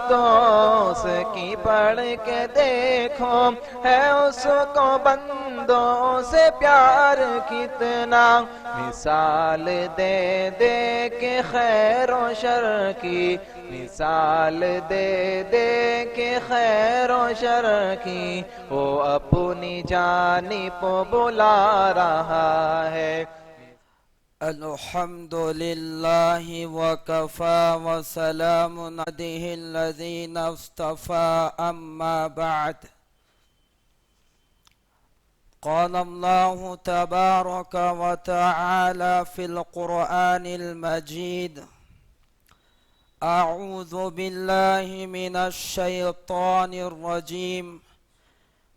دوست کی پڑھ کے دیکھو ہے اس کو بندوں سے پیار کتنا، مثال دے دے کے خیر و شر کی، مثال دے دے کے خیر و شر کی، وہ اپنی جانب بلا رہا ہے۔ الحمد للہ وکفى وسلام علیہ الذین اصطفى اما بعد۔ قال اللہ تبارک وتعالى في القرآن المجید: اعوذ باللہ من الشیطان الرجیم،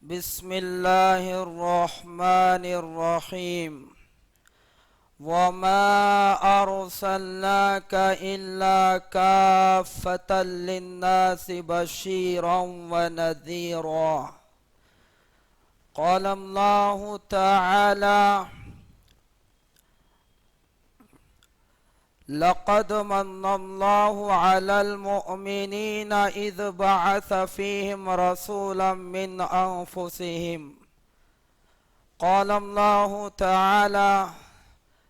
بسم اللہ الرحمن الرحیم۔ وما أرسلناك إلا كافة للناس بشيرا ونذيرا۔ قال الله تعالى: لقد من الله على المؤمنين إذ بعث فيهم رسولا من أنفسهم۔ قال الله تعالى: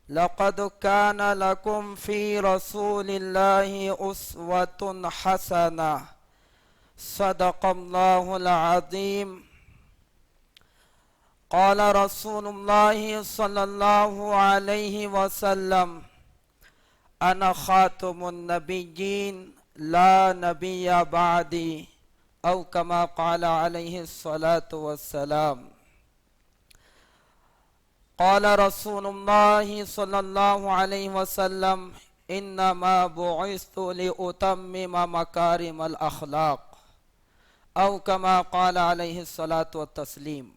لقد كان لكم في رسول الله أسوة حسنة۔ صدق الله العظيم۔ قال رسول الله صلى الله عليه وسلم: أنا خاتم النبيين لا نبي بعدي، أو كما قال عليه الصلاة والسلام۔ قال رسول الله صلى الله عليه وسلم: انما بعثت لأتمم مكارم الاخلاق، او كما قال عليه الصلاة والتسليم۔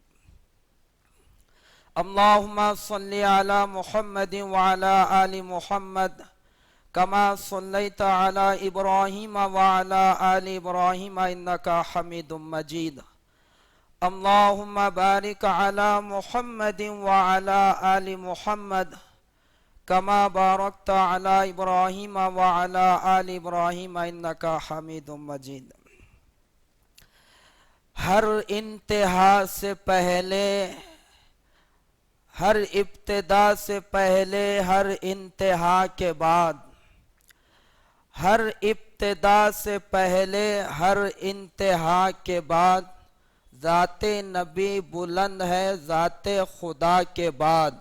اللهم صل على محمد وعلى آل محمد كما صليت على إبراهيم وعلى آل إبراهيم إنك حميد مجيد۔ اللهم بارك على محمد وعلى آل محمد كما باركت على إبراهيم وعلى آل إبراهيم إنك حميد مجيد۔ ہر انتہا سے پہلے، ہر ابتدا سے پہلے، ہر انتہا کے بعد، ہر ابتدا سے پہلے، ہر انتہا کے بعد ذات نبی بلند ہے ذات خدا کے بعد۔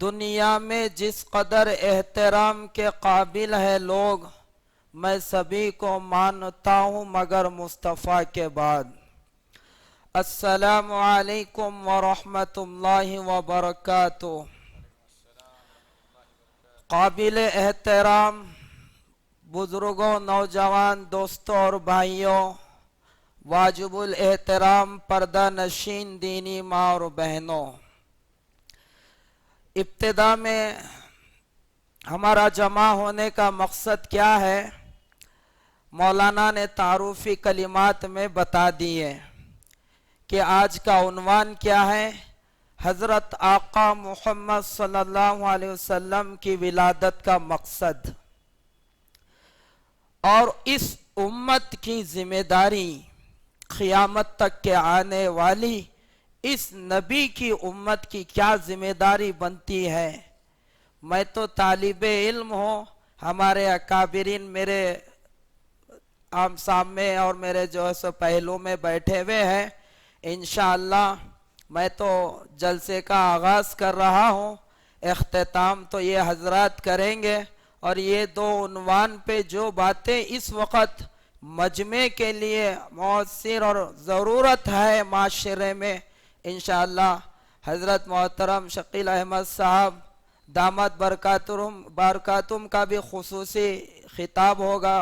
دنیا میں جس قدر احترام کے قابل ہے لوگ، میں سبھی کو مانتا ہوں مگر مصطفیٰ کے بعد۔ السلام علیکم ورحمۃ اللہ وبرکاتہ۔ قابل احترام بزرگوں، نوجوان دوستوں اور بھائیوں، واجب الاحترام پردہ نشین دینی ماں اور بہنوں، ابتدا میں ہمارا جمع ہونے کا مقصد کیا ہے مولانا نے تعارفی کلمات میں بتا دیے کہ آج کا عنوان کیا ہے، حضرت آقا محمد صلی اللہ علیہ وسلم کی ولادت کا مقصد اور اس امت کی ذمہ داری، قیامت تک کے آنے والی اس نبی کی امت کی کیا ذمہ داری بنتی ہے۔ میں تو طالب علم ہوں، ہمارے اکابرین میرے آم سامنے اور میرے جو ہے سو پہلو میں بیٹھے ہوئے ہیں۔ انشاءاللہ میں تو جلسے کا آغاز کر رہا ہوں، اختتام تو یہ حضرات کریں گے، اور یہ دو عنوان پہ جو باتیں اس وقت مجمع کے لیے مؤثر اور ضرورت ہے معاشرے میں، انشاءاللہ حضرت محترم شکیل احمد صاحب دامت برکاتہم کا بھی خصوصی خطاب ہوگا،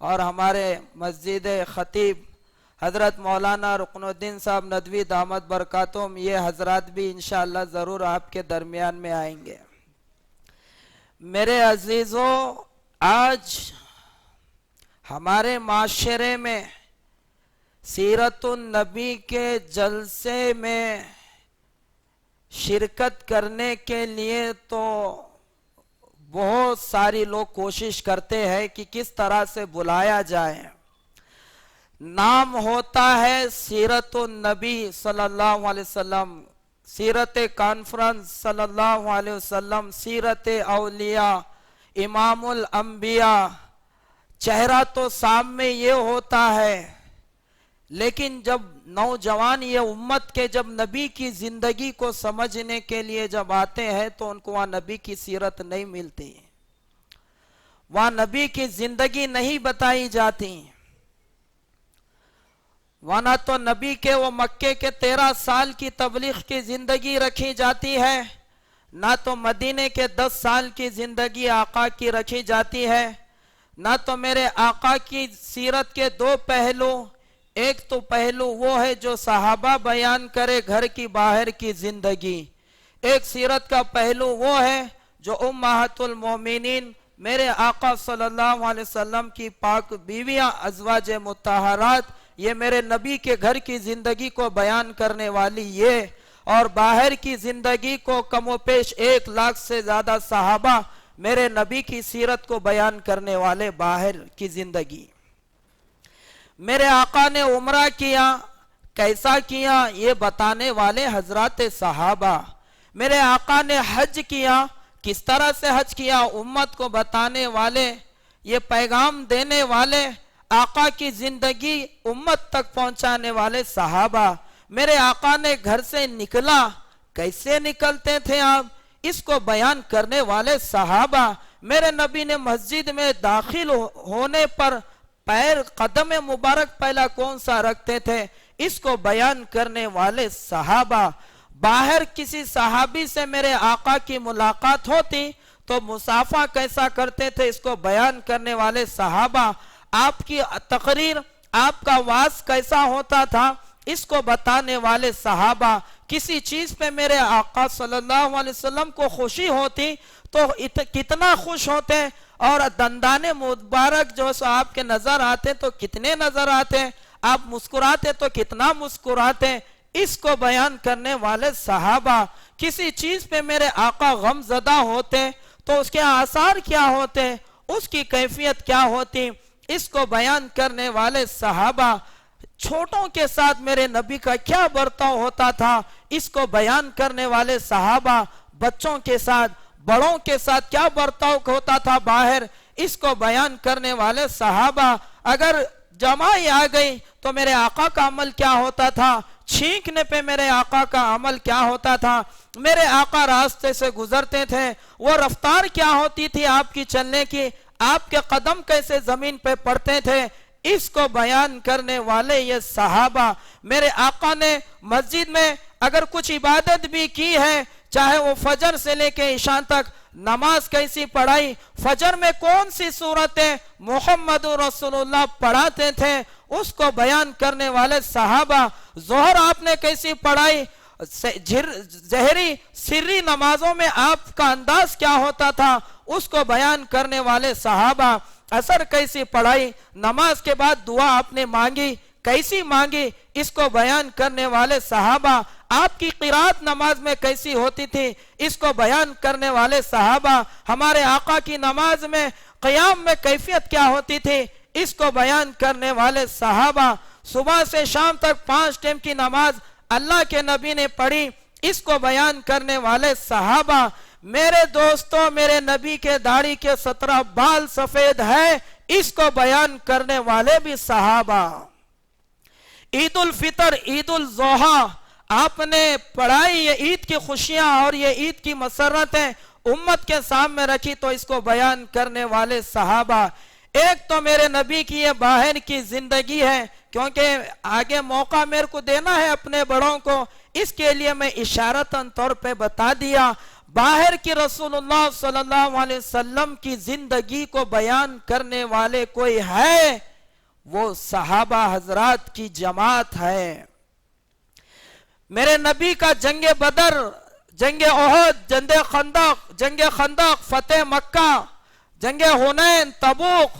اور ہمارے مسجد خطیب حضرت مولانا رکن الدین صاحب ندوی دامت برکاتہم، یہ حضرات بھی انشاءاللہ ضرور آپ کے درمیان میں آئیں گے۔ میرے عزیزوں، آج ہمارے معاشرے میں سیرت النبی کے جلسے میں شرکت کرنے کے لیے تو بہت ساری لوگ کوشش کرتے ہیں کہ کس طرح سے بلایا جائے، नाम होता है सीरत नबी सल्लल्लाहु अलैहि वसल्लम, सीरत कॉन्फ्रेंस सल्लल्लाहु अलैहि वसल्लम, सीरत औलिया, इमामुल अंबिया। चेहरा तो सामने ये होता है, लेकिन जब नौजवान ये उम्मत के जब नबी की जिंदगी को समझने के लिए जब आते हैं तो उनको वहां नबी की सीरत नहीं मिलती, वहां नबी की जिंदगी नहीं बताई जाती। वहां ना तो नबी के वो मक्के के 13 साल की तबलीग की जिंदगी रखी जाती है, ना तो मदीने के 10 साल की जिंदगी आका की रखी जाती है, ना तो मेरे आका की सीरत के 2 पहलू। एक तो पहलू वो है जो सहाबा बयान करे घर की बाहर की जिंदगी, एक सीरत का पहलू वो है जो उम्महातुल मोमिनीन मेरे आका सल्लल्लाहु अलैहि वसल्लम की पाक बीवियां अज़वाज मुत्तहरात, ये मेरे नबी के घर की जिंदगी को बयान करने वाली ये, और बाहर की जिंदगी को कमोपेश 1 लाख से ज्यादा सहाबा मेरे नबी की सीरत को बयान करने वाले बाहर की जिंदगी। मेरे आका ने उम्रा किया, कैसा किया ये बताने वाले हजरात सहाबा। मेरे आका ने हज किया, किस तरह से हज किया उम्मत को बताने वाले, ये पैगाम देने वाले, आका की जिंदगी उम्मत तक पहुंचाने वाले सहाबा। मेरे आका ने घर से निकला, कैसे निकलते थे आप, इसको बयान करने वाले सहाबा। मेरे नबी ने मस्जिद में दाखिल होने पर पैर कदम मुबारक पहला कौन सा रखते थे, इसको बयान करने वाले सहाबा। बाहर किसी सहाबी से मेरे आका की मुलाकात होती तो मुसाफा कैसा करते थे, इसको बयान करने वाले सहाबा। आपकी तकरीर, आपका वाज कैसा होता था, इसको बताने वाले सहाबा। किसी चीज पे मेरे आका सल्लल्लाहु अलैहि वसल्लम को खुशी होती तो कितना खुश होते, और दंदाने मुबारक जो आपके नजर आते तो कितने नजर आते, आप मुस्कुराते तो कितना मुस्कुराते, इसको बयान करने वाले सहाबा। किसी चीज पे मेरे आका गमजदा होते तो उसके आसार क्या होते, उसकी कैफियत क्या होती, इसको बयान करने वाले सहाबा। छोटों के साथ मेरे नबी का क्या बर्ताव होता था, इसको बयान करने वाले सहाबा। बच्चों के साथ, बड़ों के साथ क्या बर्ताव होता था बाहर, इसको बयान करने वाले सहाबा। अगर जमाई आ गई तो मेरे आका का अमल क्या होता था, छींकने पे मेरे आका का अमल क्या होता था, मेरे आका रास्ते से गुजरते थे वो रफ्तार क्या होती थी आपकी चलने की, आपके कदम कैसे जमीन पे पड़ते थे, इसको बयान करने वाले ये सहाबा। मेरे आका ने मस्जिद में अगर कुछ इबादत भी की है, चाहे वो फजर से लेके इशा तक, नमाज कैसी पढ़ाई, फजर में कौन सी सूरतें मुहम्मदुर रसूलुल्लाह पढ़ाते थे, उसको बयान करने वाले सहाबा। जोहर आपने कैसी पढ़ाई, जहरी सिर्री नमाजों में आपका अंदाज क्या होता था, उसको बयान करने वाले सहाबा। असर कैसी पढ़ाई, नमाज के बाद दुआ आपने मांगी, कैसी मांगी, इसको बयान करने वाले सहाबा। आपकी क़िरात नमाज में कैसी होती थी, इसको बयान करने वाले सहाबा। हमारे आका की नमाज में क़याम में कैफियत क्या होती थी, इसको बयान करने वाले सहाबा। सुबह से शाम तक 5 टाइम की नमाज अल्लाह के नबी ने पढ़ी, इसको बयान करने वाले सहाबा। मेरे दोस्तों, मेरे नबी के दाढ़ी के 17 बाल सफेद है, इसको बयान करने वाले भी सहाबा। ईद उल फितर, ईद उल ज़ोहा आपने पढ़ाई, ये ईद की खुशियां और ये ईद की मसरतें उम्मत के सामने रखी तो इसको बयान करने वाले सहाबा। एक तो मेरे नबी की ये बाहर की जिंदगी है, क्योंकि आगे मौका मेरे को देना है अपने बड़ों को, इसके लिए मैं इशारतन तौर पे बता दिया। बाहर की रसूलुल्लाह सल्लल्लाहु अलैहि वसल्लम की जिंदगी को बयान करने वाले कोई है, वो सहाबा हजरात की जमात है। मेरे नबी का जंगे बदर, जंगे ओहद, जंगे खंदक, फतेह मक्का, जंगे हुनैन, तबूक,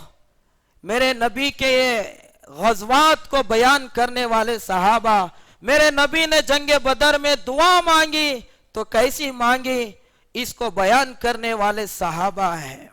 मेरे नबी के गज़वात को बयान करने वाले सहाबा। मेरे नबी ने जंगे बदर में दुआ मांगी तो कैसी मांगी, इसको बयान करने वाले सहाबा हैं।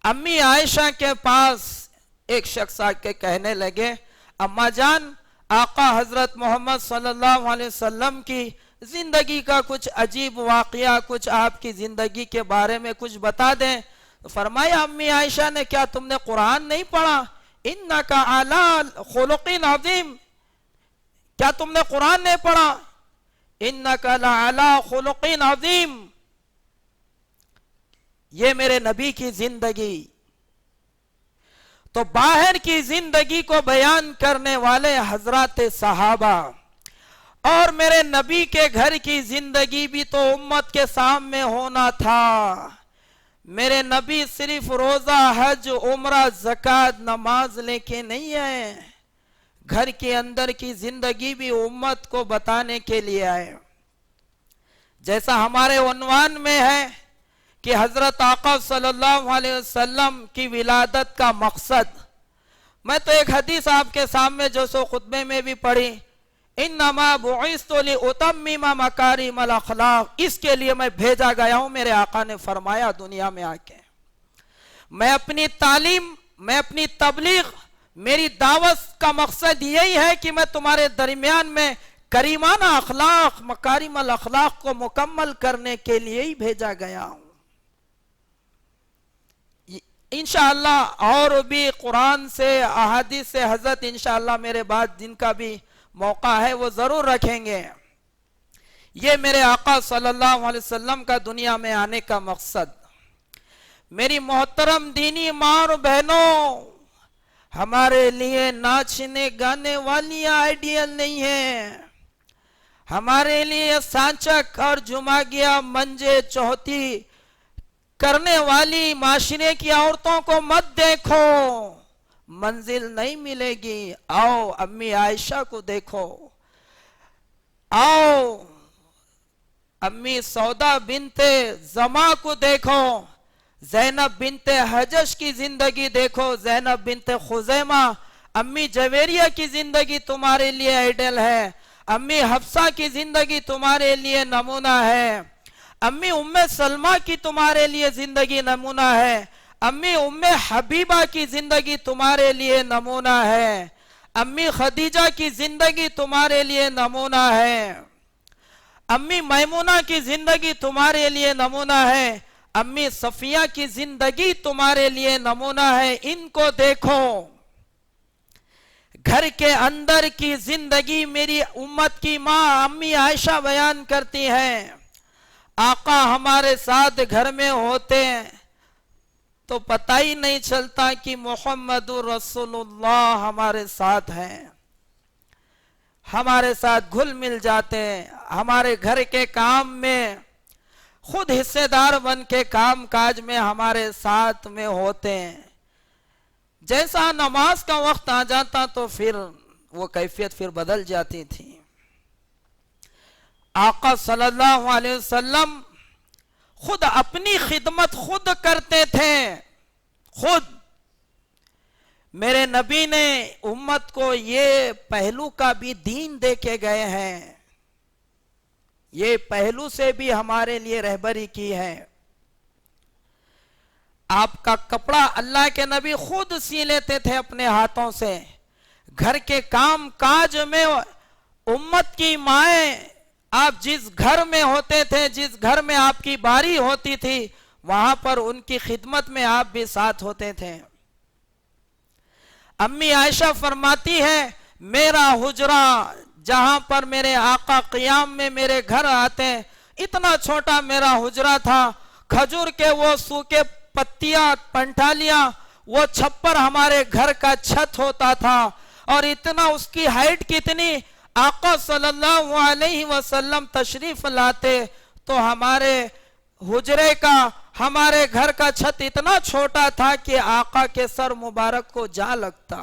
अम्मी आयशा के पास ایک شخص آ کے کہنے لگے اما جان آقا حضرت محمد صلی اللہ علیہ وسلم کی زندگی کا کچھ عجیب واقعہ، کچھ آپ کی زندگی کے بارے میں کچھ بتا دیں. فرمایا امی عائشہ نے کیا تم نے قرآن نہیں پڑھا؟ انکا علی خلق عظیم، کیا تم نے قرآن نہیں پڑھا؟ انکا لعلی خلق عظیم. یہ میرے نبی کی زندگی. تو باہر کی زندگی کو بیان کرنے والے حضرات صحابہ اور میرے نبی کے گھر کی زندگی بھی تو امت کے سامنے ہونا تھا. میرے نبی صرف روزہ، حج، عمرہ، زکوٰۃ، نماز لے کے نہیں آئے، گھر کے اندر کی زندگی بھی امت کو بتانے کے لیے آئے. جیسا ہمارے عنوان میں ہے کہ حضرت آقا صلی اللہ علیہ وسلم کی ولادت کا مقصد. میں تو ایک حدیث آپ کے سامنے جو سو خطبے میں بھی پڑھی، انما بعثت لاتمم مکارم الاخلاق، اس کے لیے میں بھیجا گیا ہوں. میرے آقا نے فرمایا دنیا میں آ کے میں اپنی تعلیم، میں اپنی تبلیغ، میری دعوت کا مقصد یہی ہے کہ میں تمہارے درمیان میں کریمانہ اخلاق، مکارم الاخلاق کو مکمل کرنے کے لیے ہی بھیجا گیا ہوں. انشاءاللہ اور بھی قرآن سے، احادیث سے حضرت انشاءاللہ میرے بعد جن کا بھی موقع ہے وہ ضرور رکھیں گے. یہ میرے آقا صلی اللہ علیہ وسلم کا دنیا میں آنے کا مقصد. میری محترم دینی ماں اور بہنوں، ہمارے لیے ناچنے گانے والی آئیڈیل نہیں ہے. ہمارے لیے سانچک اور جمعگیا منجے چوہتی کرنے والی معاشرے کی عورتوں کو مت دیکھو، منزل نہیں ملے گی. آؤ امی عائشہ کو دیکھو، آؤ امی سودا بنت زما کو دیکھو، زینب بنت حجش کی زندگی دیکھو، زینب بنت خزیمہ، امی جویریہ کی زندگی تمہارے لیے آئیڈل ہے. امی حفصہ کی زندگی تمہارے لیے نمونہ ہے. امی ام سلمہ کی تمہارے لیے زندگی نمونہ ہے. امی ام حبیبہ کی زندگی تمہارے لیے نمونہ ہے. امی خدیجہ کی زندگی تمہارے لیے نمونہ ہے. امی میمونہ کی زندگی تمہارے لیے نمونہ ہے. امی صفیہ کی زندگی تمہارے لیے نمونہ ہے. ان کو دیکھو. گھر کے اندر کی زندگی میری امت کی ماں امی عائشہ بیان کرتی ہیں. آقا ہمارے ساتھ گھر میں ہوتے تو پتہ ہی نہیں چلتا کہ محمد رسول اللہ ہمارے ساتھ ہیں. ہمارے ساتھ گھل مل جاتے ہیں. ہمارے گھر کے کام میں خود حصے دار بن کے کام کاج میں ہمارے ساتھ میں ہوتے ہیں. جیسا نماز کا وقت آ جاتا تو پھر وہ کیفیت پھر بدل جاتی تھی. آقا صلی اللہ علیہ وسلم خود اپنی خدمت خود کرتے تھے. خود میرے نبی نے امت کو یہ پہلو کا بھی دین دے کے گئے ہیں. یہ پہلو سے بھی ہمارے لیے رہبری کی ہے. آپ کا کپڑا اللہ کے نبی خود سی لیتے تھے اپنے ہاتھوں سے. گھر کے کام کاج میں امت کی مائیں، آپ جس گھر میں ہوتے تھے، جس گھر میں آپ کی باری ہوتی تھی، وہاں پر ان کی خدمت میں آپ بھی ساتھ ہوتے تھے. امی عائشہ فرماتی ہے میرا حجرہ جہاں پر میرے آقا قیام میں میرے گھر آتے، اتنا چھوٹا میرا حجرہ تھا. کھجور کے وہ سوکھے پتیاں، پنٹالیاں، وہ چھپر ہمارے گھر کا چھت ہوتا تھا. اور اتنا اس کی ہائٹ کتنی، آقا صلی اللہ علیہ وسلم تشریف لاتے تو ہمارے حجرے کا، ہمارے گھر کا چھت اتنا چھوٹا تھا کہ آقا کے سر مبارک کو جا لگتا.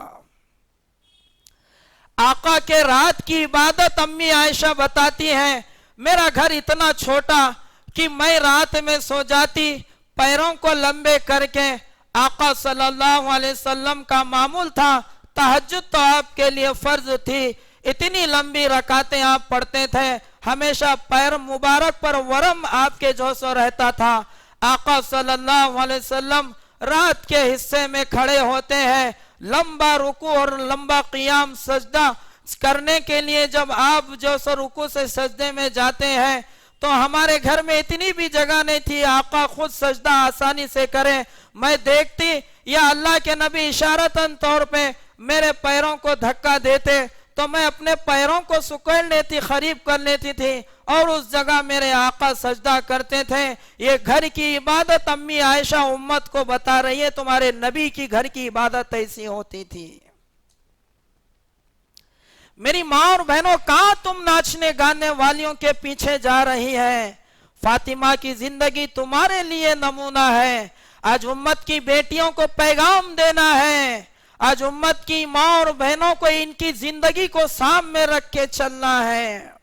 آقا کے رات کی عبادت امی عائشہ بتاتی ہیں میرا گھر اتنا چھوٹا کہ میں رات میں سو جاتی پیروں کو لمبے کر کے. آقا صلی اللہ علیہ وسلم کا معمول تھا تہجد تو آپ کے لیے فرض تھی، اتنی لمبی رکعتیں آپ پڑھتے تھے، ہمیشہ پیر مبارک پر ورم آپ کے جو سو رہتا تھا. آقا صلی اللہ علیہ وسلم رات کے حصے میں کھڑے ہوتے ہیں، लंबा रुकू और लंबा क़ियाम सजदा करने के लिए जब आप जो सो रुकू से सजदे में जाते हैं तो हमारे घर में इतनी भी जगह नहीं थी आका खुद सजदा आसानी से करें। मैं देखती या अल्लाह के नबी इशारतन तौर पे मेरे पैरों को धक्का देते तो मैं अपने पैरों को सुकड़ लेती, करीब कर लेती थी और उस जगह मेरे आका सजदा करते थे। ये घर की इबादत अम्मी आयशा उम्मत को बता रही है, तुम्हारे नबी की घर की इबादत ऐसी होती थी। मेरी माँ और बहनों, कहां तुम नाचने गाने वालियों के पीछे जा रही है? फातिमा की जिंदगी तुम्हारे लिए नमूना है। आज उम्मत की बेटियों को पैगाम देना है। आज उम्मत की माँ और बहनों को इनकी जिंदगी को सामने रख के चलना है।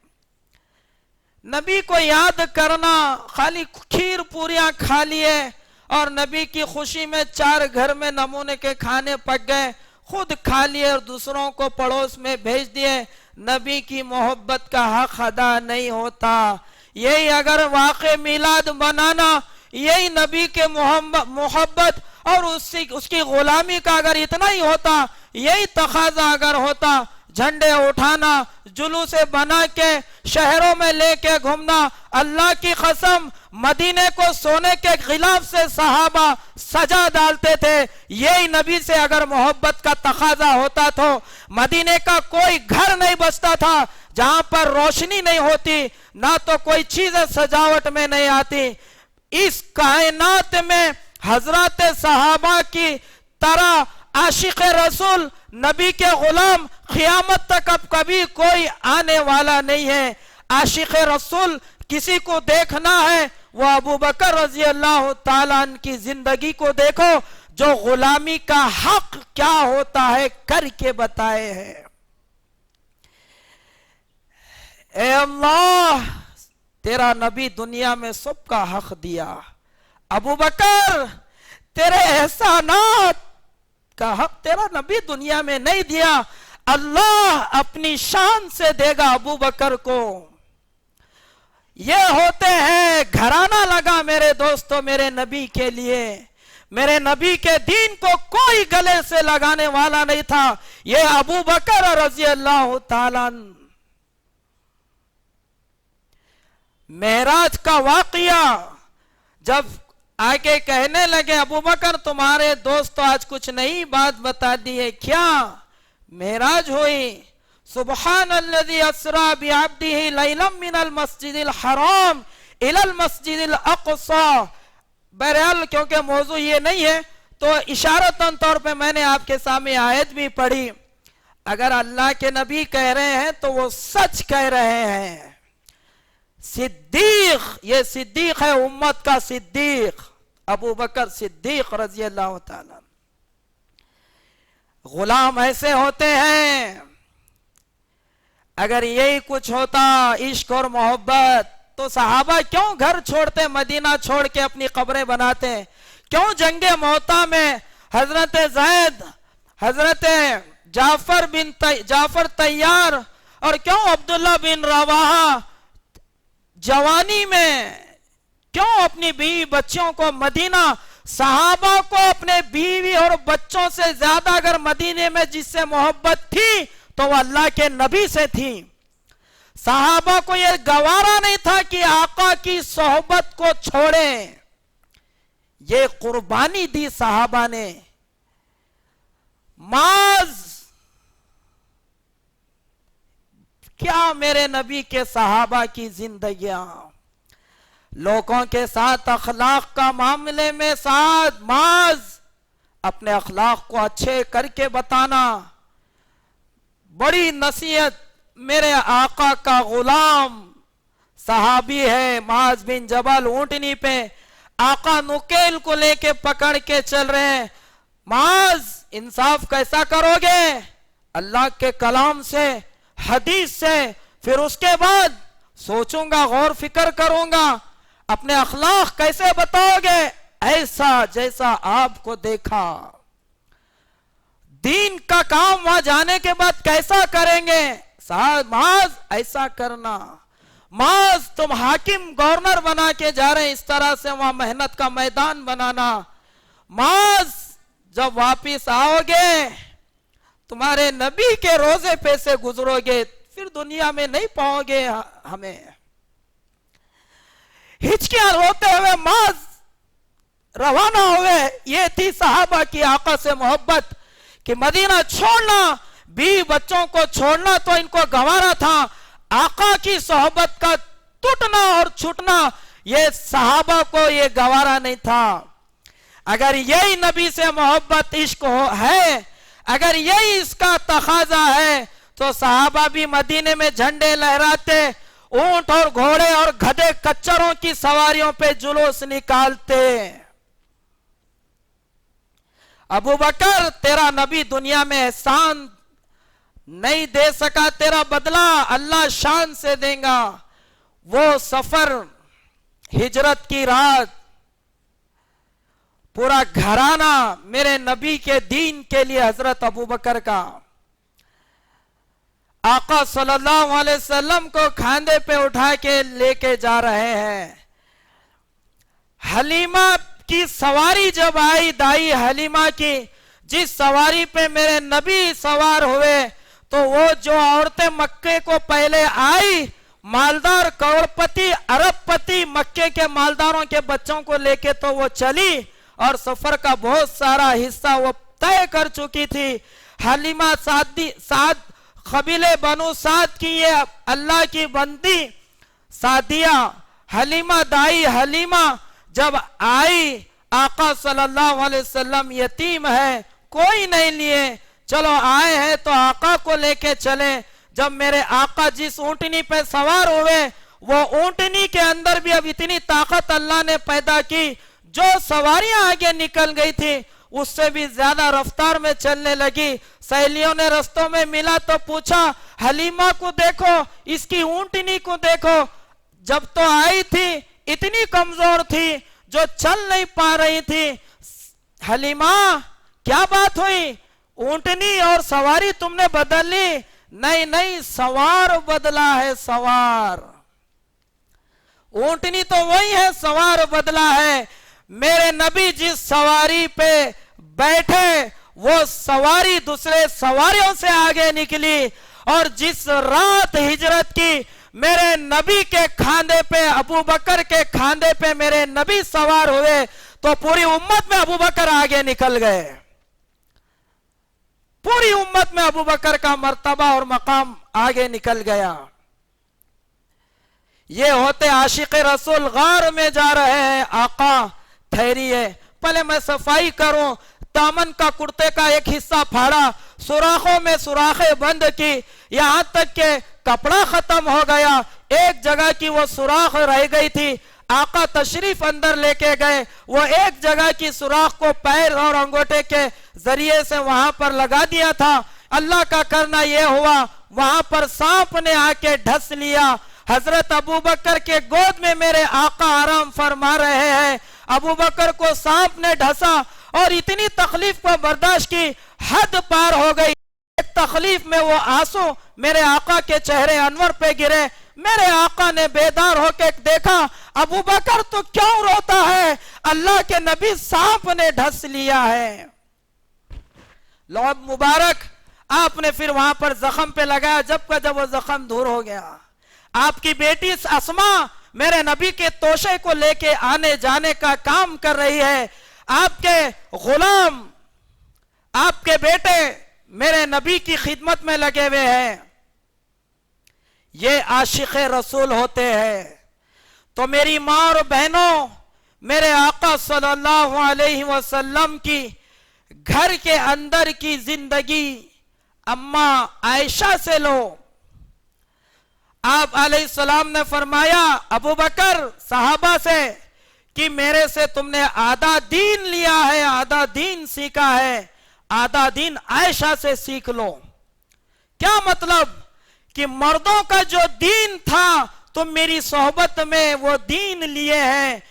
नबी को याद करना, खाली खीर पूरियां खा लिए और नबी की खुशी में 4 घर में नमूने के खाने पक गए, खुद खा लिए और दूसरों को पड़ोस में भेज दिए। नबी की मोहब्बत का हक अदा नहीं होता। यही अगर वाक़ई मिलाद बनाना, यही नबी के मोहब्बत और उसकी गुलामी का अगर इतना ही होता, यही तकाजा अगर होता, झंडे उठाना, जुलूसे बना के शहरों में लेके घूमना, अल्लाह की कसम मदीने को सोने के खिलाफ से सहाबा सजा डालते थे। यही नबी से अगर मोहब्बत का तकाजा होता तो मदीने का कोई घर नहीं बचता था जहां पर रोशनी नहीं होती, ना तो कोई चीजें सजावट में नहीं आती। इस कायनात में हजरत सहाबा की तरह आशिक रसूल, नबी के गुलाम क़ियामत तक अब कभी कोई आने वाला नहीं है। आशिक रसूल किसी को देखना है, वो अबू बकर रजी अल्लाह ताला अन्हु की जिंदगी को देखो, जो गुलामी का हक क्या होता है करके बताए हैं। ए अल्लाह, तेरा नबी दुनिया में सबका हक दिया। अबू बकर, तेरे एहसानात का हक तेरा नबी दुनिया में नहीं दिया, अल्लाह अपनी शान से देगा अबू बकर को। ये होते हैं घराना लगा मेरे दोस्तों मेरे नबी के लिए। मेरे नबी के दीन को कोई गले से लगाने वाला नहीं था। ये अबू बकर रजी अल्लाह ताला अन्हु। मेराज का वाकया जब आके कहने लगे, अबू बकर तुम्हारे दोस्त तो आज कुछ नई बात बता दी है क्या? मेराज हुई, सुब्हानल्लज़ी अस्रा बिअब्दिही लैलम मिनल मस्जिदिल हराम इलल मस्जिदिल अक़सा। बहरहाल क्योंकि मौजू ये नहीं है तो इशारतन तौर पे मैंने आपके सामने आयत भी पढ़ी। अगर अल्लाह के नबी कह रहे हैं तो वो सच कह रहे हैं। सिद्दीक, ये सिद्दीक है, उम्मत का सिद्दीक, अबू बकर सिद्दीक रजी अल्लाह ताला। गुलाम ऐसे होते हैं। अगर यही कुछ होता इश्क और मोहब्बत तो सहाबा क्यों घर छोड़ते, मदीना छोड़ के अपनी कब्रें बनाते? क्यों जंगे मोता में हजरत जैद, हजरत जाफर तैयार और क्यों अब्दुल्ला बिन रवाहा जवानी में क्यों अपनी बीवी बच्चों को मदीना? सहाबा को अपने बीवी और बच्चों से ज्यादा अगर मदीने में जिससे मोहब्बत थी तो वह अल्लाह के नबी से थी। सहाबा को यह गवारा नहीं था कि आका की सोहबत को छोड़े। ये कुर्बानी दी सहाबा ने। माज क्या मेरे नबी के सहाबा की जिंदगियां, लोगों के साथ अखलाक का मामले में साथ माज अपने अखलाक को अच्छे करके बताना। बड़ी नसीहत मेरे आका का गुलाम सहाबी है माज बिन जबल, ऊंटनी पे आका नुकेल को लेके पकड़ के चल रहे हैं। माज इंसाफ कैसा करोगे? अल्लाह के कलाम से, हदीस से, फिर उसके बाद सोचूंगा, गौर फिक्र करूंगा। अपने अखलाक कैसे बताओगे? ऐसा जैसा आपको देखा। दीन का काम वहां जाने के बाद कैसा करेंगे? माज ऐसा करना। माज तुम हाकिम गवर्नर बना के जा रहे हैं, इस तरह से वहां मेहनत का मैदान बनाना। माज जब वापिस आओगे तुम्हारे नबी के रोजे पे से गुजरोगे फिर दुनिया में नहीं पाओगे हमें। हिचकियां रोते हुए माज रवाना हुए। ये थी सहाबा की आका से मोहब्बत कि मदीना छोड़ना, बीवी बच्चों को छोड़ना तो इनको गंवारा था, आका की सोहबत का टूटना और छूटना ये सहाबा को ये गंवारा नहीं था। अगर यही नबी से मोहब्बत इश्क है, अगर यही इसका तकाजा है तो सहाबा भी मदीने में झंडे लहराते, ऊंट और घोड़े और गधे कच्चरों की सवारियों पे जुलूस निकालते। अबू बकर, तेरा नबी दुनिया में एहसान नहीं दे सका, तेरा बदला अल्लाह शान से देगा। वो सफर, हिजरत की रात, पूरा घराना मेरे नबी के दीन के लिए हजरत अबू बकर का आका सल्लल्लाहु अलैहि वसल्लम को खांधे पे उठा के लेके जा रहे हैं। हलीमा की सवारी जब आई, दाई हलीमा की, जिस सवारी पे मेरे नबी सवार हुए, तो वो जो औरतें मक्के को पहले आई, मालदार करोड़पति अरबपति मक्के के मालदारों के बच्चों को लेके तो वो चली और सफर का बहुत सारा हिस्सा वो तय कर चुकी थी। हलीमा साद कबीले बनु साद की ये अल्लाह की बंदी सादिया हलीमा, दाई हलीमा जब आई, आका सल्लल्लाहु अलैहि वसल्लम यतीम है, कोई नहीं लिए, चलो आए हैं तो आका को लेके चले। जब मेरे आका जिस ऊंटनी पे सवार हुए, वो ऊंटनी के अंदर भी अब इतनी ताकत अल्लाह ने पैदा की, जो सवारियां आगे निकल गई थी उससे भी ज्यादा रफ्तार में चलने लगी। सहेलियों ने रस्तों में मिला तो पूछा, हलीमा को देखो, इसकी ऊंटनी को देखो, जब तो आई थी इतनी कमजोर थी, जो चल नहीं पा रही थी। हलीमा, क्या बात हुई? ऊंटनी और सवारी तुमने बदल ली? नहीं नहीं, सवार बदला है, सवार। ऊंटनी तो वही है, सवार बदला है। मेरे नबी जिस सवारी पे बैठे, वो सवारी दूसरे सवारियों से आगे निकली, और जिस रात हिजरत की मेरे नबी के खांधे पे, अबू बकर के खांधे पे मेरे नबी सवार हुए, तो पूरी उम्मत में अबू बकर आगे निकल गए। पूरी उम्मत में अबू बकर का मर्तबा और मकाम आगे निकल गया। ये होते आशिक रसूल गार में जा रहे हैं, आका ठहरिए, पहले मैं सफाई करूं। दामन का कुर्ते का एक हिस्सा फाड़ा, सुराखों में सुराखें बंद की, यहां तक के कपड़ा खत्म हो गया, एक जगह की वो सुराख रह गई थी। आका तशरीफ अंदर लेके गए, वो एक जगह की सुराख को पैर और अंगूठे के जरिए से वहां पर लगा दिया था। अल्लाह का करना यह हुआ, वहां पर सांप ने आके ढस लिया। हजरत अबू बकर के गोद में मेरे आका आराम फरमा रहे हैं, अबू बकर को सांप ने ढसा और इतनी तकलीफ को बर्दाश्त की, हद पार हो गई। एक तकलीफ में वो आंसू मेरे आका के चेहरे अनवर पे गिरे। मेरे आका ने बेदार होकर देखा, अबू बकर तो क्यों रोता है? अल्लाह के नबी सांप ने ढस लिया है। लौब मुबारक आपने फिर वहां पर जख्म पे लगाया, जब वो जख्म दूर हो गया। आपकी बेटी अस्मा मेरे नबी के तोशे को लेके आने जाने का काम कर रही है। आपके गुलाम, आपके बेटे मेरे नबी की खिदमत में लगे हुए हैं। ये आशिक रसूल होते हैं। तो मेरी माँ और बहनों, मेरे आका सल्लल्लाहु अलैहि वसल्लम की घर के अंदर की जिंदगी अम्मा आयशा से लो। आप अलैहिस्सलाम ने फरमाया अबू बकर सहाबा से कि मेरे से तुमने आधा दीन लिया है, आधा दीन सीखा है, आधा दीन आयशा से सीख लो। क्या मतलब कि मर्दों का जो दीन था तुम मेरी सोहबत में वो दीन लिए हैं,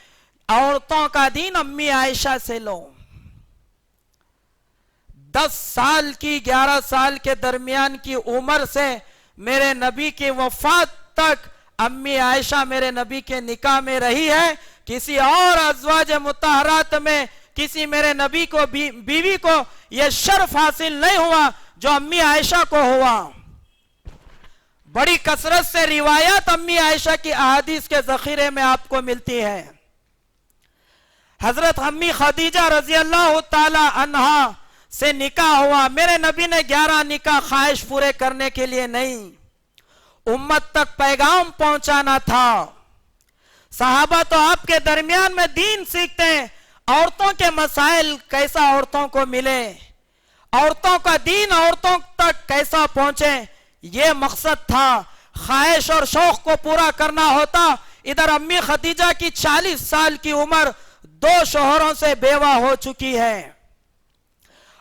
औरतों का दीन अम्मी आयशा से लो। 10 साल की 11 साल के दरमियान की उम्र से मेरे नबी की वफात तक अम्मी आयशा मेरे नबी के निकाह में रही है। किसी और अज़वाज मुतहरात में किसी मेरे नबी को बीवी को यह शर्फ हासिल नहीं हुआ जो अम्मी आयशा को हुआ। बड़ी कसरत से रिवायत अम्मी आयशा की अहादीस के जखीरे में आपको मिलती है। हजरत अम्मी खदीजा रजी अल्लाह ताला अन्हा से निकाह हुआ। मेरे नबी ने 11 निकाह ख्वाहिश पूरे करने के लिए नहीं, उम्मत तक पैगाम पहुंचाना था। सहाबा तो आपके दरमियान में दीन सीखते हैं, औरतों के मसाइल कैसा औरतों को मिले, औरतों का दीन औरतों तक कैसा पहुंचे, ये मकसद था। ख्वाहिश और शौक को पूरा करना होता। इधर अम्मी खदीजा की 40 साल की उम्र 2 शोहरों से बेवा हो चुकी है,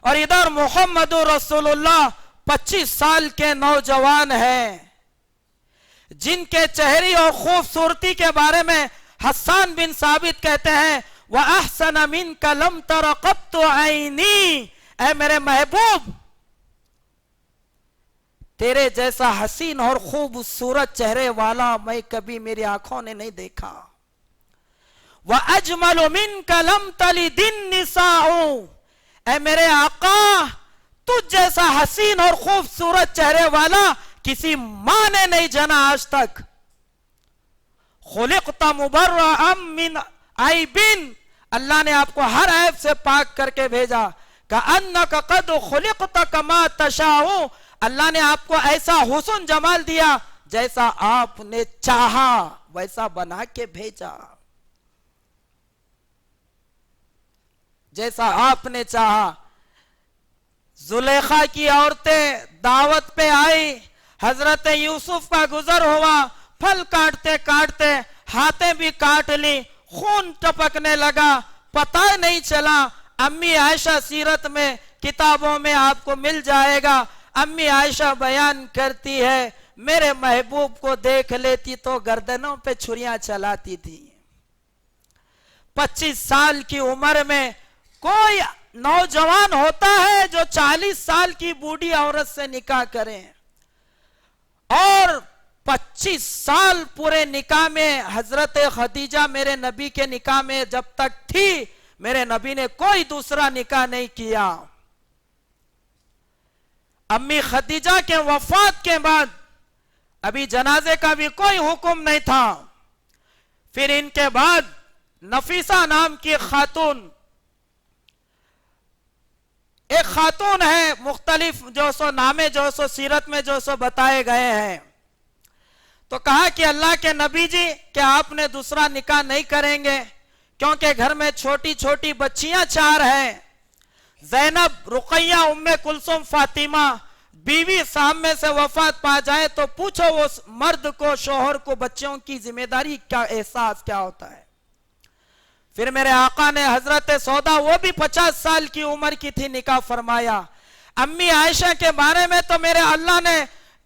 और इधर मोहम्मद रसूलुल्लाह 25 साल के नौजवान हैं, जिनके चेहरे और खूबसूरती के बारे में हसन बिन साबित कहते हैं, वह अहसन मिनका लम तरा क़त्तु ऐनी, ऐ मेरे महबूब तेरे जैसा हसीन और खूबसूरत चेहरे वाला मैं कभी मेरी आंखों ने नहीं देखा। वह अजमल मिनका लम तलिदिन निसाउ, ऐ मेरे आका तुझ जैसा हसीन और खूबसूरत चेहरे वाला किसी मां ने नहीं जाना आज तक। खुलिक़्ता मुबर्रअम मिन ऐबिन, अल्लाह ने आपको हर ऐब से पाक करके भेजा। कअन्नका क़द खुलिक़्ता कमा तशाउ, अल्लाह ने आपको ऐसा हुस्न जमाल दिया जैसा आपने चाहा वैसा बना के भेजा, जैसा आपने चाहा। जुलेखा की औरतें दावत पे आई, हजरत यूसुफ का गुजर हुआ, फल काटते काटते हाथें भी काट ली, खून टपकने लगा, पता नहीं चला। अम्मी आयशा सीरत में किताबों में आपको मिल जाएगा। अम्मी आयशा बयान करती है, मेरे महबूब को देख लेती तो गर्दनों पे छुरियां चलाती थी। 25 साल की उम्र में कोई नौजवान होता है जो 40 साल की बूढ़ी औरत से निकाह करे, और 25 साल पूरे निकाह में हजरत खदीजा मेरे नबी के निकाह में जब तक थी, मेरे नबी ने कोई दूसरा निकाह नहीं किया। अम्मी खदीजा के वफात के बाद अभी जनाजे का भी कोई हुक्म नहीं था। फिर इनके बाद नफीसा नाम की खातून, एक खातून है, मुख्तलिफ जो सो नामे जो सो सीरत में जो सो बताए गए हैं। तो कहा कि अल्लाह के नबी जी, क्या आपने दूसरा निकाह नहीं करेंगे, क्योंकि घर में छोटी छोटी बच्चियां 4 हैं, ज़ैनब, रुक़ैया, उम्मे कुलसुम, फातिमा। बीवी सामने से वफात पा जाए तो पूछो वो मर्द को, शोहर को बच्चों की जिम्मेदारी क्या, एहसास क्या होता है। फिर मेरे आका ने हजरत सौदा, वो भी 50 साल की उम्र की थी, निकाह फरमाया। अम्मी आयशा के बारे में तो मेरे अल्लाह ने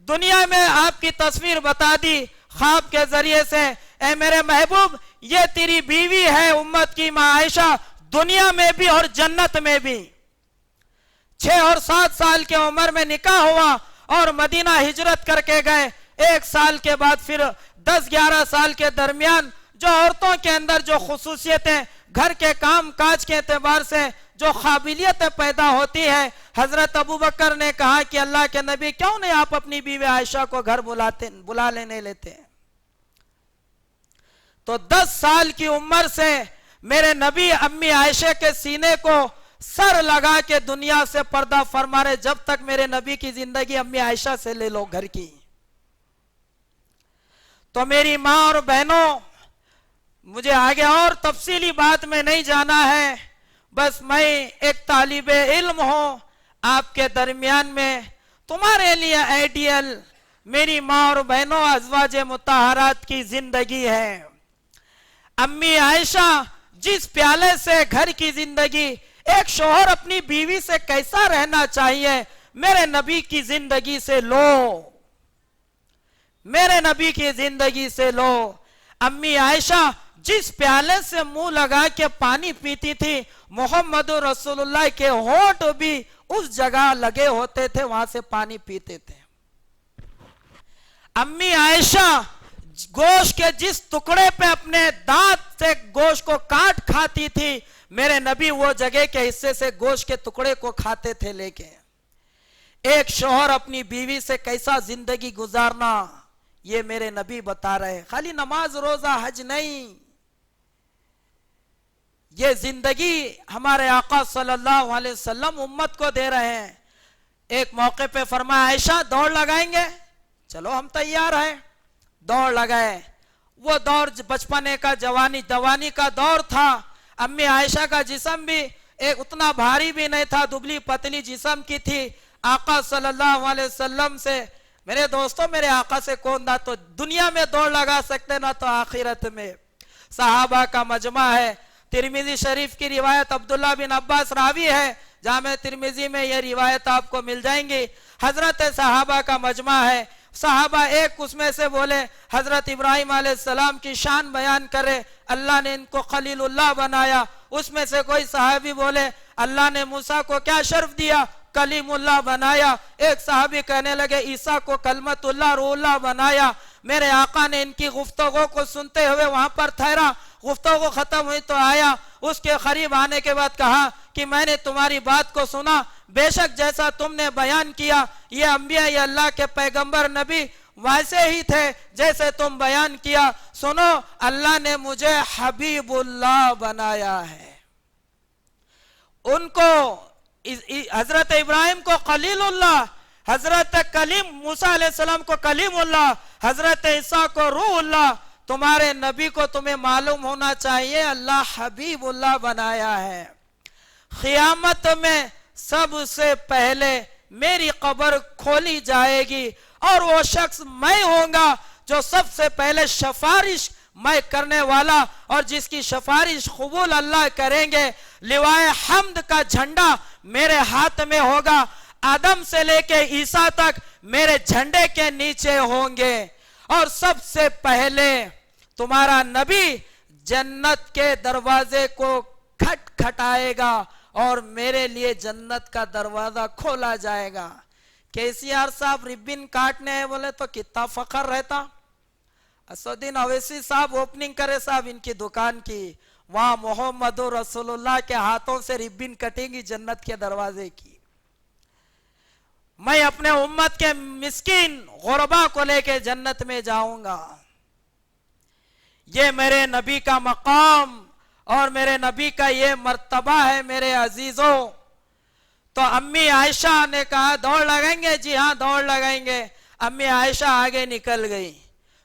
दुनिया में आपकी तस्वीर बता दी ख्वाब के जरिए से, ऐ मेरे महबूब ये तेरी बीवी है उम्मत की मां आयशा, दुनिया में भी और जन्नत में भी। 6 और 7 साल की उम्र में निकाह हुआ और मदीना हिजरत करके गए। 1 साल के बाद फिर 10-11 साल के दरमियान जो औरतों के अंदर जो खुसूसियतें, घर के काम काज के एतबार से जो काबिलियतें पैदा होती है, हजरत अबू बकर ने कहा कि अल्लाह के नबी क्यों नहीं आप अपनी बीवी आयशा को घर बुला लेने लेते। तो 10 साल की उम्र से मेरे नबी अम्मी आयशा के सीने को सर लगा के दुनिया से पर्दा फरमा रहे। जब तक मेरे नबी की जिंदगी अम्मी आयशा से ले लो घर की। तो मेरी माँ और बहनों, मुझे आगे और तफसीली बात में नहीं जाना है, बस मैं एक तालिबे इल्म हूं आपके दरमियान में, तुम्हारे लिए आइडियल मेरी माँ और बहनों अज़वाजे मुताहरात की जिंदगी है। अम्मी आयशा जिस प्याले से घर की जिंदगी, एक शौहर अपनी बीवी से कैसा रहना चाहिए, मेरे नबी की जिंदगी से लो, मेरे नबी की जिंदगी से लो। अम्मी आयशा जिस प्याले से मुंह लगा के पानी पीती थी, मोहम्मद रसूलुल्लाह के होंठ भी उस जगह लगे होते थे, वहां से पानी पीते थे। अम्मी आयशा गोश्त के जिस टुकड़े पे अपने दांत से गोश्त को काट खाती थी, मेरे नबी वो जगह के हिस्से से गोश्त के टुकड़े को खाते थे लेके। ایک شوہر اپنی بیوی سے کیسا زندگی گزارنا یہ میرے نبی بتا رہے ہیں. خالی نماز روزہ حج نہیں، یہ زندگی ہمارے آقا صلی اللہ علیہ وسلم امت کو دے رہے ہیں. ایک موقع پہ فرمایا عائشہ دوڑ لگائیں گے؟ چلو ہم تیار ہیں. دوڑ لگائے. وہ دور بچپنے کا جوانی کا دور تھا. امی عائشہ کا جسم بھی ایک اتنا بھاری بھی نہیں تھا، دبلی پتلی جسم کی تھی. آقا صلی اللہ علیہ وسلم سے میرے دوستوں، میرے آقا سے کون نہ تو دنیا میں دوڑ لگا سکتے نہ تو آخرت میں. صحابہ کا مجمع ہے. ترمذی شریف کی روایت عبداللہ بن عباس راوی ہے. جامع ترمذی میں یہ روایت آپ کو مل جائیں گی. حضرت صحابہ کا مجمع ہے. صحابہ ایک اس میں سے بولے حضرت ابراہیم علیہ السلام کی شان بیان کرے، اللہ نے ان کو خلیل اللہ بنایا. اس میں سے کوئی صحابی بولے اللہ نے موسیٰ کو کیا شرف دیا، کلیم اللہ بنایا. ایک صحابی کہنے لگے عیسیٰ کو کلمت اللہ روح اللہ بنایا. میرے آقا نے ان کی گفتگو کو سنتے ہوئے وہاں پر ٹھہرا. گفتگو ختم ہوئی تو آیا. اس کے قریب آنے کے بعد کہا کہ میں نے تمہاری بات کو سنا، بے شک جیسا تم نے بیان کیا یہ انبیاء یہ اللہ کے پیغمبر نبی ویسے ہی تھے جیسے تم بیان کیا. سنو اللہ نے مجھے حبیب اللہ بنایا ہے. ان کو حضرت ابراہیم کو خلیل اللہ، حضرت کلیم موسیٰ علیہ السلام کو کلیم اللہ، حضرت عیسیٰ کو روح اللہ. تمہارے نبی کو تمہیں معلوم ہونا چاہیے اللہ حبیب اللہ بنایا ہے. قیامت میں سب سے پہلے میری قبر کھولی جائے گی اور وہ شخص میں ہوں گا جو سب سے پہلے سفارش میں کرنے والا اور جس کی سفارش قبول اللہ کریں گے. لوائے حمد کا جھنڈا میرے ہاتھ میں ہوگا. آدم سے لے کے عیسیٰ تک میرے جھنڈے کے نیچے ہوں گے. اور سب سے پہلے تمہارا نبی جنت کے دروازے کو کھٹکھٹائے گا اور میرے لیے جنت کا دروازہ کھولا جائے گا. KCR صاحب ربن کاٹنے ہیں بولے تو کتنا فخر رہتا. اسدین اویسی صاحب اوپننگ کرے صاحب ان کی دکان کی، وہاں محمد رسول اللہ کے ہاتھوں سے ربن کٹیں گی جنت کے دروازے کی. میں اپنے امت کے مسکین غربا کو لے کے جنت میں جاؤں گا. یہ میرے نبی کا مقام اور میرے نبی کا یہ مرتبہ ہے میرے عزیزوں. تو امی عائشہ نے کہا دوڑ لگائیں گے؟ جی ہاں دوڑ لگائیں گے. امی عائشہ آگے نکل گئی.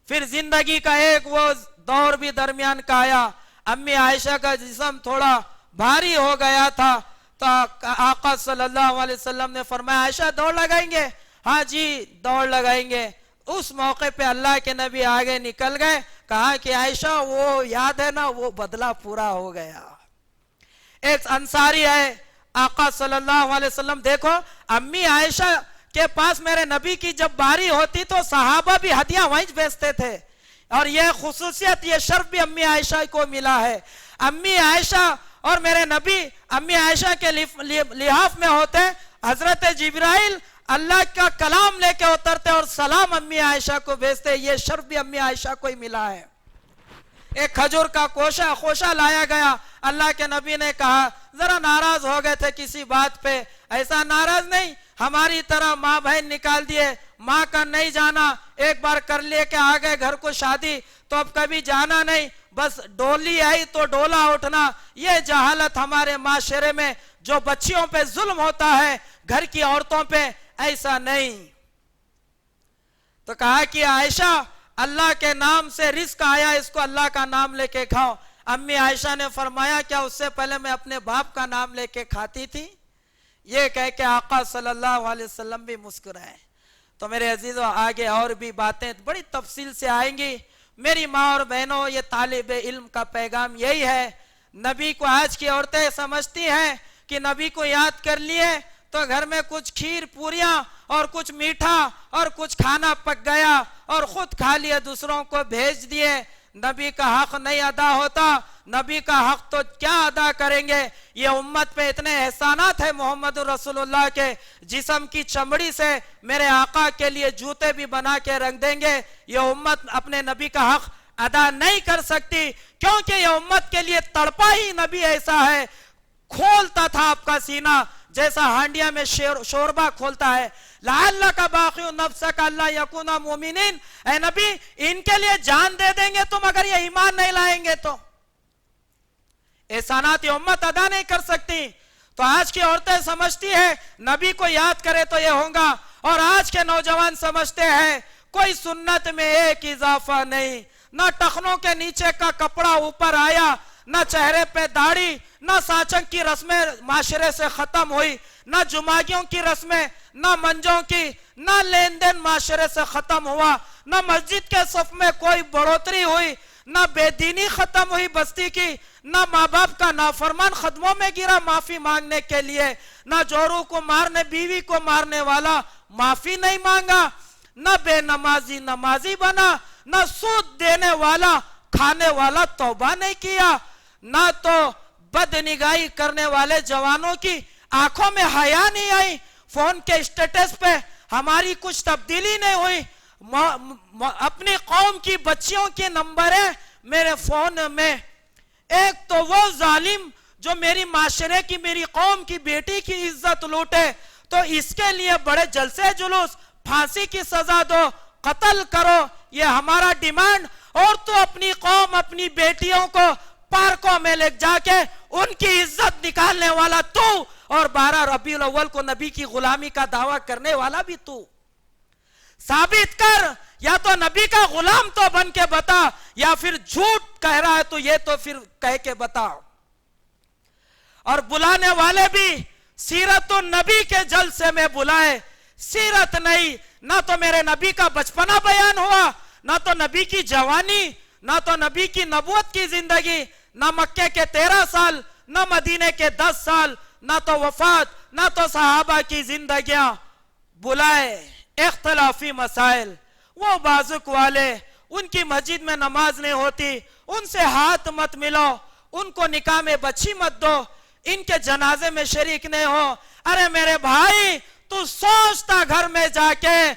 پھر زندگی کا ایک وہ دور بھی درمیان کا آیا. امی عائشہ کا جسم تھوڑا بھاری ہو گیا تھا تو آقا صلی اللہ علیہ وسلم نے فرمایا عائشہ دوڑ لگائیں گے؟ ہاں جی دوڑ لگائیں گے. اس موقع پہ اللہ کے نبی آگے نکل گئے. کہا کہ عائشہ وہ یاد ہے نا وہ بدلہ پورا ہو گیا. ایک انصاری ہے آقا صلی اللہ علیہ وسلم، دیکھو امی عائشہ کے پاس میرے نبی کی جب باری ہوتی تو صحابہ بھی ہدیہ وہیں بیچتے تھے. اور یہ خصوصیت یہ شرف بھی امی عائشہ کو ملا ہے. امی عائشہ اور میرے نبی امی عائشہ کے لحاف میں ہوتے، حضرت جبرائیل اللہ کا کلام لے کے اترتے اور سلام امی عائشہ کو بھیجتے. یہ شرف بھی امی عائشہ کو ہی ملا ہے. ایک کھجور کا خوشہ لایا گیا. اللہ کے نبی نے کہا ذرا ناراض ہو گئے تھے کسی بات پہ. ایسا ناراض نہیں، ہماری طرح ماں بہن نکال دیے، ماں کا نہیں جانا، ایک بار کر لے کے آ گئے گھر کو شادی تو اب کبھی جانا نہیں، بس ڈولی آئی تو ڈولا اٹھنا. یہ جہالت ہمارے معاشرے میں جو بچیوں پہ ظلم ہوتا ہے گھر کی عورتوں پہ، ایسا نہیں. تو کہا کہ عائشہ اللہ کے نام سے رزق آیا، اس کو اللہ کا نام لے کے کھاؤ. امی عائشہ نے فرمایا کیا اس سے پہلے میں اپنے باپ کا نام لے کے کھاتی تھی؟ یہ کہہ کے آقا صلی اللہ علیہ وسلم بھی مسکرائے. تو میرے عزیزوں آگے اور بھی باتیں بڑی تفصیل سے آئیں گی. میری ماں اور بہنوں یہ طالب علم کا پیغام یہی ہے. نبی کو آج کی عورتیں سمجھتی ہیں کہ نبی کو یاد کر لیے تو گھر میں کچھ کھیر پوریاں اور کچھ میٹھا اور کچھ کھانا پک گیا اور خود کھا لیے دوسروں کو بھیج دیے. نبی کا حق نہیں ادا ہوتا. نبی کا حق تو کیا ادا کریں گے. یہ امت پہ اتنے احسانات ہیں محمد رسول اللہ کے، جسم کی چمڑی سے میرے آقا کے لیے جوتے بھی بنا کے رکھ دیں گے. یہ امت اپنے نبی کا حق ادا نہیں کر سکتی کیونکہ یہ امت کے لیے تڑپا ہی نبی ایسا ہے. کھولتا تھا آپ کا سینہ जैसा हांडिया में शोरबा खोलता है, लअल्लका बाक़िउन नफ्सका अल्ला यकूना मुमिनीन, ऐ नबी इनके लिए जान दे देंगे तुम अगर ये ईमान नहीं लाएंगे तो। एहसानात ये उम्मत अदा नहीं कर सकती। तो आज की औरतें समझती है नबी को याद करे तो ये होगा, और आज के नौजवान समझते हैं कोई सुन्नत में एक इजाफा नहीं, ना टखनों के नीचे का कपड़ा ऊपर आया, ना चेहरे पे दाढ़ी, ना साचक की रस्में माशरे से खत्म हुई, ना जुमागियों की रस्में, ना मंजों की, ना लेन देन माशरे से खत्म हुआ, ना मस्जिद के सफ में कोई बढ़ोतरी हुई, ना बेदीनी खत्म हुई बस्ती की, ना माँ बाप का नाफरमान खदमों में गिरा माफी मांगने के लिए, ना जोरू को मारने बीवी को मारने वाला माफी नहीं मांगा, ना बेनमाजी नमाजी बना, ना सूद देने वाला खाने वाला तौबा नहीं किया, ना तो बदनिगाही करने वाले जवानों की आंखों में हया नहीं आई, फोन के स्टेटस पे हमारी कुछ तब्दीली नहीं हुई, अपनी कौम की बच्चियों के नंबर है मेरे फोन में। एक तो वो जालिम जो मेरी माशरे की मेरी कौम की बेटी की इज्जत लूटे, तो इसके लिए बड़े जलसे जुलूस, फांसी की सजा दो, कत्ल करो, ये हमारा डिमांड। और तो अपनी कौम अपनी बेटियों को पार्कों में ले जाके उनकी इज्जत निकालने वाला तू, और 12 रबीउल अव्वल को नबी की गुलामी का दावा करने वाला भी तू। साबित कर, या तो नबी का गुलाम तो बन के बता, या फिर झूठ कह रहा है तो ये तो फिर कह के बताओ। और बुलाने वाले भी सीरत नबी के जलसे में बुलाए, सीरत नहीं, ना तो मेरे नबी का बचपना बयान हुआ, ना तो नबी की जवानी, ना तो नबी की नबूवत की जिंदगी, ना मक्के के 13 साल, ना मदीने के 10 साल, ना तो वफात, ना तो सहाबा की जिंदगियां बुलाए। इख्तिलाफी मसाइल, वो बाजुक वाले, उनकी मस्जिद में नमाज नहीं होती, उनसे हाथ मत मिलो, उनको निकाह में बच्ची मत दो, इनके जनाजे में शरीक नहीं हो। अरे मेरे भाई, तू सोचता घर में जाके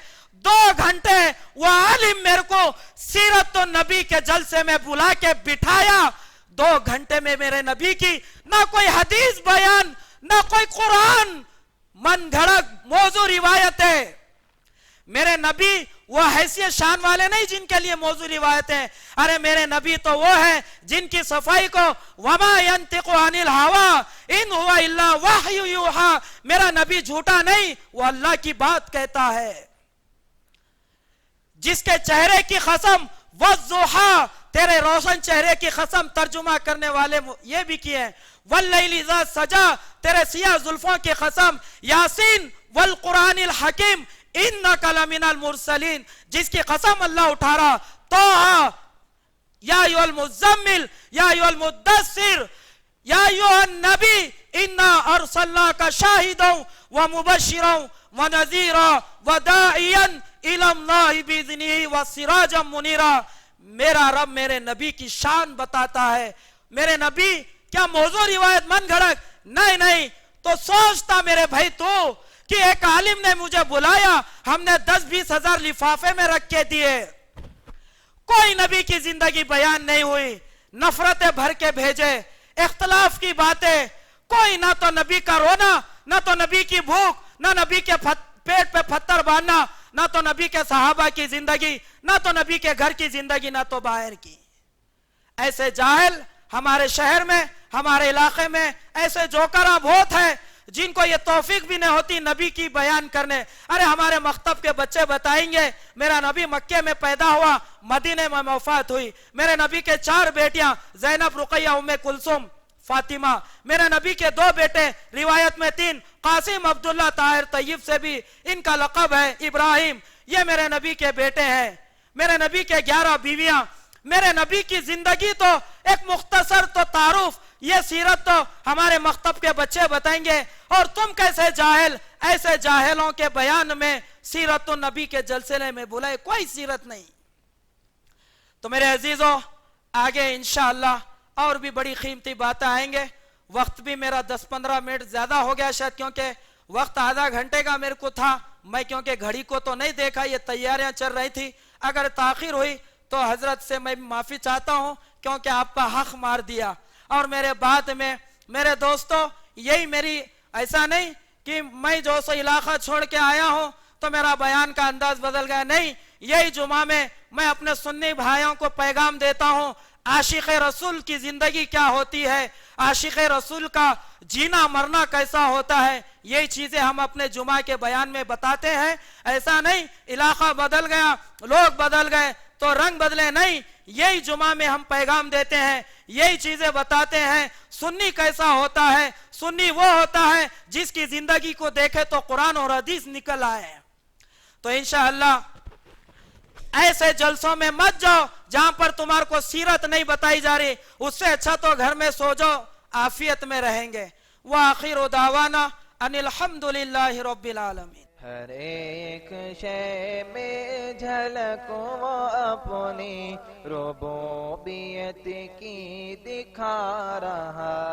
2 घंटे वो आलिम मेरे को सीरत तो नबी के जलसे में बुला के बिठाया, 2 घंटे में मेरे नबी की ना कोई हदीस बयान, ना कोई कुरान, मन घड़क मौजू रिवायत है। मेरे नबी वो हैसियत शान वाले नहीं जिनके लिए मौजू रिवायत है। अरे मेरे नबी तो वो है जिनकी सफाई को वमा यंतिकु अनिल हवा इन हुवा इल्ला वहयु युहा, मेरा नबी झूठा नहीं, वो अल्लाह की बात कहता है। जिसके चेहरे की कसम वज़्ज़ुहा, तेरे रोशन चेहरे की कसम तर्जुमा करने वाले ये भी किए, वल्लैलि इज़ा सजा, तेरे सिया जुल्फों की कसम, यासीन वल कुरानिल हकीम इन्नका लमिनल मुरसलीन, जिसकी कसम अल्लाह उठा रहा, तोहा या अय्युहल मुज़्ज़म्मिल या अय्युहल मुद्दस्सिर या अय्युहन नबी इन्ना अरसलनाका शाहिदन व मुबश्शिरन व नज़ीरा व दाइयन इलल्लाहि बिइज़निही व सिराजम मुनीरा। मेरा रब मेरे नबी की शान बताता है। मेरे नबी क्या मौजू रिवायत मन घड़क? नहीं। तो सोचता मेरे भाई तू कि एक आलिम ने मुझे बुलाया, हमने 10-20 हजार लिफाफे में रख के दिए, कोई नबी की जिंदगी बयान नहीं हुई, नफरतें भर के भेजे, इख्तिलाफ की बातें, कोई ना तो नबी का रोना, ना तो नबी की भूख, ना नबी के पेट पे पत्थर बांधना, ना तो नबी के सहाबा की जिंदगी, ना तो नबी के घर की जिंदगी, ना तो बाहर की। ऐसे जाहिल हमारे शहर में, हमारे इलाके में ऐसे जोकरा बहुत है जिनको ये तौफीक भी नहीं होती नबी की बयान करने। अरे हमारे मख्तब के बच्चे बताएंगे, मेरा नबी मक्के में पैदा हुआ, मदीने में वफात हुई, मेरे नबी के 4 बेटियां ज़ैनब, रुक़ैया, उम्मे कुलसुम, फातिमा, मेरे नबी के 2 बेटे, रिवायत में 3, कासिम, अब्दुल्ला, ताहिर, तैयब से भी इनका लक़ब है इब्राहिम, ये मेरे नबी के बेटे हैं। मेरे नबी के 11 बीवियां। मेरे नबी की जिंदगी तो एक मुख्तसर तो तारुफ, ये सीरत तो हमारे मख्तब के बच्चे बताएंगे, और तुम कैसे जाहिल, ऐसे जाहिलों के बयान में सीरत नबी के जलसे में बुलाए, कोई सीरत नहीं। तो मेरे अजीजों, आगे इंशाअल्लाह और भी बड़ी कीमती बातें आएंगे। वक्त भी मेरा 10-15 मिनट ज्यादा हो गया शायद, क्योंकि वक्त आधा घंटे का मेरे को था, मैं क्योंकि घड़ी को तो नहीं देखा, ये तैयारियां चल रही थी। अगर ताखिर हुई तो हजरत से मैं माफी चाहता हूं, क्योंकि आपका हक मार दिया। और मेरे बाद में मेरे दोस्तों, यही मेरी, ऐसा नहीं کہ میں جو سو علاقہ چھوڑ کے آیا ہوں تو میرا بیان کا انداز بدل گیا. نہیں, یہی جمعہ میں اپنے سنی بھائیوں کو پیغام دیتا ہوں عاشق رسول کی زندگی کیا ہوتی ہے, عاشق رسول کا جینا مرنا کیسا ہوتا ہے, یہی چیزیں ہم اپنے جمعہ کے بیان میں بتاتے ہیں. ایسا نہیں علاقہ بدل گیا, لوگ بدل گئے تو رنگ بدلے, نہیں, یہی جمعہ میں ہم پیغام دیتے ہیں, یہی چیزیں بتاتے ہیں. سنی کیسا ہوتا ہے, سنی وہ ہوتا ہے جس کی زندگی کو دیکھے تو قرآن اور حدیث نکل آئے. تو انشاءاللہ ایسے جلسوں میں مت جاؤ جہاں پر تمہارے کو سیرت نہیں بتائی جا رہی, اس سے اچھا تو گھر میں سو جاؤ, عافیت میں رہیں گے. وآخر دعوانا ان الحمدللہ رب العالمین. ہر ایک شے میں جھلک وہ اپنی ربوبیت کی دکھا رہا